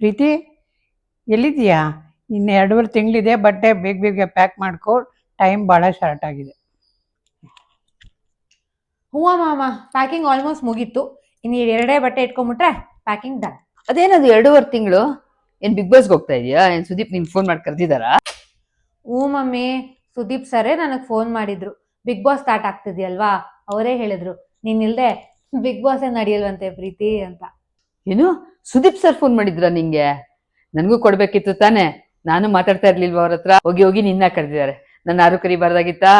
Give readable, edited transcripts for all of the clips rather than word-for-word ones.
ಪ್ರೀತಿ ಎಲ್ಲಿದ್ದೀಯಾ? ಇನ್ನು 2.5 ತಿಂಗಳಿದೆ. ಬಟ್ಟೆ ಬೇಗ ಬೇಗ ಪ್ಯಾಕ್ ಮಾಡ್ಕೊ, ಟೈಮ್ ಭಾಳ ಶಾರ್ಟ್ ಆಗಿದೆ. ಹೂವ ಮಾಮ, ಪ್ಯಾಕಿಂಗ್ ಆಲ್ಮೋಸ್ಟ್ ಮುಗೀತು. ಇನ್ನು 2 ಬಟ್ಟೆ ಇಟ್ಕೊಂಡ್ಬಿಟ್ರೆ ಪ್ಯಾಕಿಂಗ್ ಡನ್. ಅದೇನದು 2.5 ತಿಂಗಳು? ಏನ್ ಬಿಗ್ ಬಾಸ್ಗೆ ಹೋಗ್ತಾ ಇದೀಯಾ? ಏನ್ ಸುದೀಪ್ ನಿನ್ ಫೋನ್ ಮಾಡಿ ಕರೆದಿದ್ದಾರಾ? ಹ್ಞೂ ಮಮ್ಮಿ, ಸುದೀಪ್ ಸರೇ ನನಗೆ ಫೋನ್ ಮಾಡಿದ್ರು. ಬಿಗ್ ಬಾಸ್ ಸ್ಟಾರ್ಟ್ ಆಗ್ತಿದ್ಯಲ್ವಾ, ಅವರೇ ಹೇಳಿದ್ರು ನೀನಿಲ್ದೆ ಬಿಗ್ ಬಾಸ್ ನಡೆಯಲ್ವಂತೆ ಪ್ರೀತಿ ಅಂತ. ಏನು, ಸುದೀಪ್ ಸರ್ ಫೋನ್ ಮಾಡಿದ್ರ ನಿಂಗೆ? ನನ್ಗೂ ಕೊಡ್ಬೇಕಿತ್ತು ತಾನೆ, ನಾನು ಮಾತಾಡ್ತಾ ಇರ್ಲಿಲ್ವಾ ಅವ್ರ ಹತ್ರ? ಹೋಗಿ ಹೋಗಿ ನಿನ್ನ ಕರೆದಿದ್ದಾರೆ, ನನ್ನ ಯಾರು ಕರಿಬಾರ್ದಾಗಿತ್ತಾ?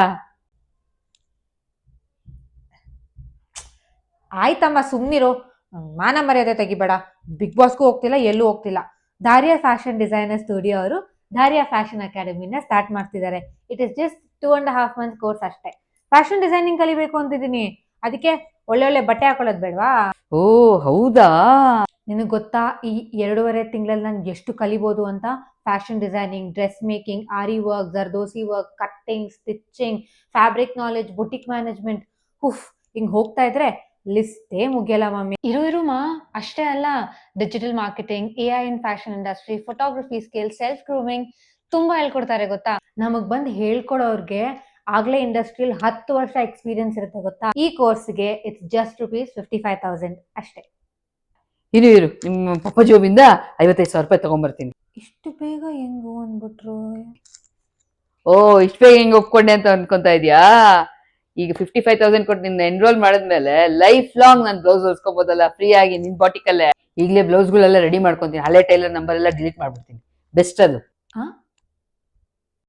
ಆಯ್ತಮ್ಮ ಸುಮ್ಮನಿರು, ಮಾನ ಮರ್ಯಾದೆ ತೆಗಿಬೇಡ. ಬಿಗ್ ಬಾಸ್ಗೂ ಹೋಗ್ತಿಲ್ಲ, ಎಲ್ಲೂ ಹೋಗ್ತಿಲ್ಲ. ದಾರಿಯಾ ಫ್ಯಾಷನ್ ಡಿಸೈನರ್ ಸ್ಟುಡಿಯೋ ಅವರು ದಾರಿಯಾ ಫ್ಯಾಷನ್ ಅಕಾಡೆಮಿನ ಸ್ಟಾರ್ಟ್ ಮಾಡ್ತಿದ್ದಾರೆ. It is just 2.5 months course ಅಷ್ಟೇ. ಫ್ಯಾಷನ್ ಡಿಸೈನಿಂಗ್ ಕಲಿಬೇಕು ಅಂತಿದ್ದೀನಿ, ಅದಕ್ಕೆ ಒಳ್ಳೊಳ್ಳೆ ಬಟ್ಟೆ ಹಾಕೊಳ್ಳೋದು ಬೇಡವಾ? ಓ ಹೌದಾ? ನಿನಗೆ ಗೊತ್ತಾ ಈ 2.5 ತಿಂಗಳಲ್ಲಿ ನಾನು ಎಷ್ಟು ಕಲಿಬೋದು ಅಂತ? Fashion designing, dress making, aari work, zardozi work, cutting, stitching, fabric knowledge, boutique management. ಹುಫ್, ಹಿಂಗೆ ಹೋಗ್ತಾ ಇದ್ರೆ ಲಿಸ್ಟೇ ಮುಗಿಯಲ್ಲ ಮಮ್ಮಿ. ಇರು ಅಷ್ಟೇ ಅಲ್ಲ, digital marketing, AI in fashion industry, photography skill, self grooming ತುಂಬಾ ಹೇಳ್ಕೊಡ್ತಾರೆ ಗೊತ್ತಾ. ನಮಗ್ ಬಂದು ಹೇಳ್ಕೊಡೋರ್ಗೆ ಆಗ್ಲೇ ಇಂಡಸ್ಟ್ರಿಯಲ್ಲಿ 10 ವರ್ಷ ಎಕ್ಸ್ಪೀರಿಯನ್ಸ್ ಇರುತ್ತೆ ಗೊತ್ತಾ. ಈ ಕೋರ್ಸ್ಗೆ ಇಟ್ಸ್ ಜಸ್ಟ್ ₹55,000 ಅಷ್ಟೇ. ಇರು ನಿಮ್ಮ ಪಪ್ಪ ಜೋಬಿಂದ 55,000 ರೂಪಾಯಿ ತಗೊಂಡ್ಬರ್ತೀನಿ. ಇಷ್ಟು ಬೇಗ ಹೆಂಗು ಅಂದ್ಬಿಟ್ರು? ಓ, ಇಷ್ಟು ಬೇಗ ಹೆಂಗ್ ಒಪ್ಕೊಂಡೆ ಅಂತ ಅನ್ಕೊಂತಾ ಇದೀಯಾ? ಈಗ 55,000 ಕೊಟ್ಟು ನಿನ್ನ ಎನ್ರೋಲ್ ಮಾಡಿದ್ಮೇಲೆ ಲೈಫ್ ಲಾಂಗ್ ನಾನು ಬ್ಲೌಸ್ ಹೊಲ್ಸ್ಕೋಬೋದಲ್ಲ ಫ್ರೀ ಆಗಿ ನಿನ್ ಬಾಟಿಕಲ್ಲೇ. ಈಗಲೇ ಬ್ಲೌಸ್ಗಳೆಲ್ಲ ರೆಡಿ ಮಾಡ್ಕೊಂತೀನಿ, ಹಳೆ ಟೈಲರ್ ನಂಬರ್ ಎಲ್ಲ ಡಿಲೀಟ್ ಮಾಡ್ಬಿಡ್ತೀನಿ. ಬೆಸ್ಟ್ ಅದು.